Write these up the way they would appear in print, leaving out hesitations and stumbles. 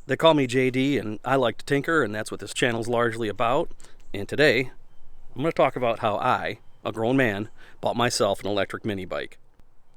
They call me JD, and I like to tinker, and that's what this channel's largely about. And today, I'm going to talk about how I, a grown man, bought myself an electric mini bike.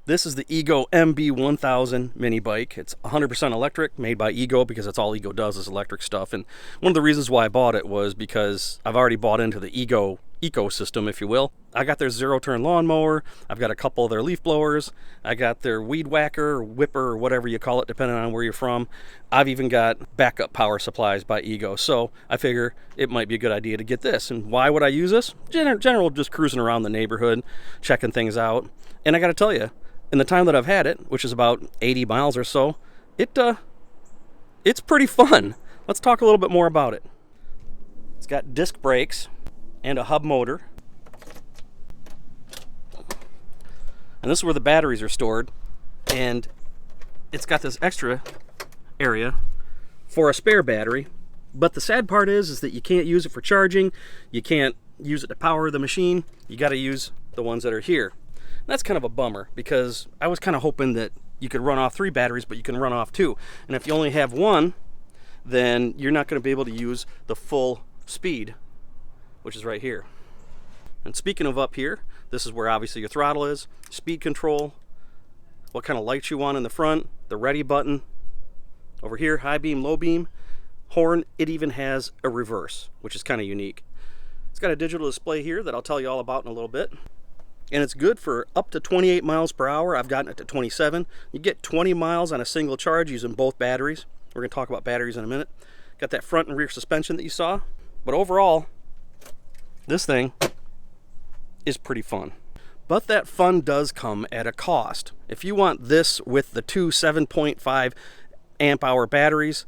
This is the Ego MB1000 mini bike. It's 100% electric, made by Ego, because that's all Ego does is electric stuff. And one of the reasons why I bought it was because I've already bought into the Ego ecosystem, if you will. I got their zero-turn lawnmower. I've got a couple of their leaf blowers. I got their weed whacker, or whipper, or whatever you call it, depending on where you're from. I've even got backup power supplies by Ego. So I figure it might be a good idea to get this. And why would I use this? General, just cruising around the neighborhood, checking things out. And I got to tell you, in the time that I've had it, which is about 80 miles or so, it's pretty fun. Let's talk a little bit more about it. It's got disc brakes and a hub motor. And this is where the batteries are stored. And it's got this extra area for a spare battery. But the sad part is that you can't use it for charging. You can't use it to power the machine. You got to use the ones that are here. That's kind of a bummer, because I was kind of hoping that you could run off 3 batteries, but you can run off 2. And if you only have 1, then you're not going to be able to use the full speed, which is right here. And speaking of up here, this is where obviously your throttle is, speed control, what kind of lights you want in the front, the ready button. Over here, high beam, low beam, horn. It even has a reverse, which is kind of unique. It's got a digital display here that I'll tell you all about in a little bit. And it's good for up to 28 miles per hour. I've gotten it to 27. You get 20 miles on a single charge using both batteries. We're going to talk about batteries in a minute. Got that front and rear suspension that you saw. But overall, this thing is pretty fun. But that fun does come at a cost. If you want this with the 2 7.5 amp hour batteries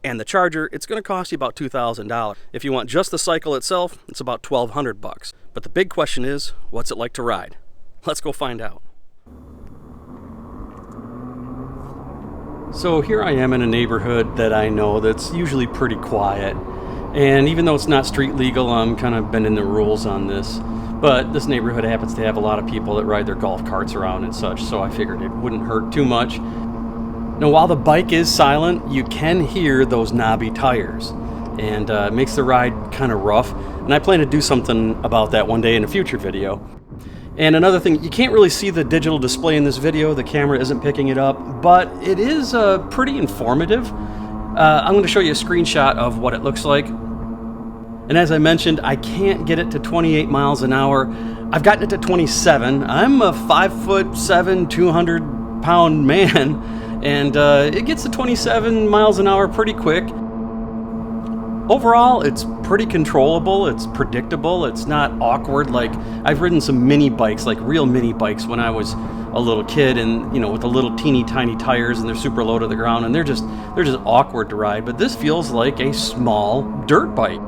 and the charger, it's going to cost you about $2,000. If you want just the cycle itself, it's about $1,200. But the big question is, what's it like to ride? Let's go find out. So here I am in a neighborhood that I know that's usually pretty quiet. And even though it's not street legal, I'm kind of bending the rules on this. But this neighborhood happens to have a lot of people that ride their golf carts around and such, so I figured it wouldn't hurt too much. Now, while the bike is silent, you can hear those knobby tires, and it makes the ride kind of rough. And I plan to do something about that one day in a future video. And another thing, you can't really see the digital display in this video. The camera isn't picking it up, but it is pretty informative. I'm going to show you a screenshot of what it looks like. And as I mentioned, I can't get it to 28 miles an hour. I've gotten it to 27. I'm a 5'7", 200-pound man. And it gets to 27 miles an hour pretty quick. Overall, it's pretty controllable, it's predictable, it's not awkward. Like, I've ridden some mini bikes, like real mini bikes, when I was a little kid, and you know, with the little teeny tiny tires, and they're super low to the ground, and they're just awkward to ride. But this feels like a small dirt bike.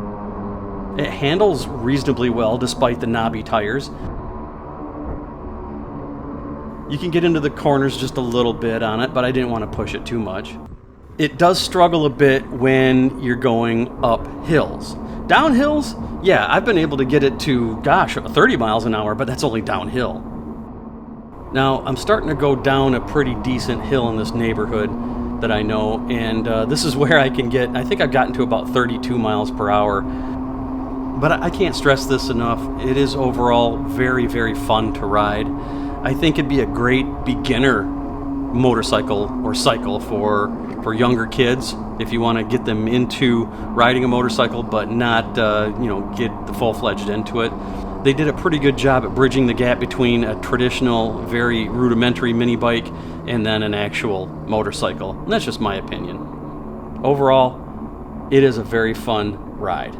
It handles reasonably well despite the knobby tires. You can get into the corners just a little bit on it, but I didn't want to push it too much. It does struggle a bit when you're going up hills. Down hills, yeah, I've been able to get it to, 30 miles an hour, but that's only downhill. Now, I'm starting to go down a pretty decent hill in this neighborhood that I know, and this is where I can get, I think I've gotten to about 32 miles per hour. But I can't stress this enough. It is overall very, very fun to ride. I think it'd be a great beginner motorcycle or cycle for younger kids if you want to get them into riding a motorcycle but not get the full-fledged into it. They did a pretty good job at bridging the gap between a traditional, very rudimentary mini bike and then an actual motorcycle. And that's just my opinion. Overall, it is a very fun ride.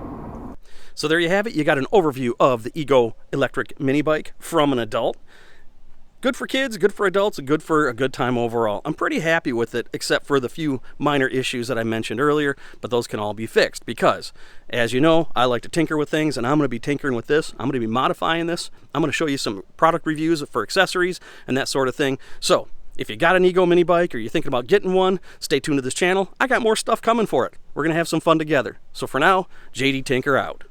So there you have it. You got an overview of the Ego electric mini bike from an adult. Good for kids, good for adults, and good for a good time overall. I'm pretty happy with it, except for the few minor issues that I mentioned earlier, but those can all be fixed because, as you know, I like to tinker with things, and I'm going to be tinkering with this. I'm going to be modifying this. I'm going to show you some product reviews for accessories and that sort of thing. So if you got an Ego mini bike or you're thinking about getting one, stay tuned to this channel. I got more stuff coming for it. We're going to have some fun together. So for now, JD Tinker out.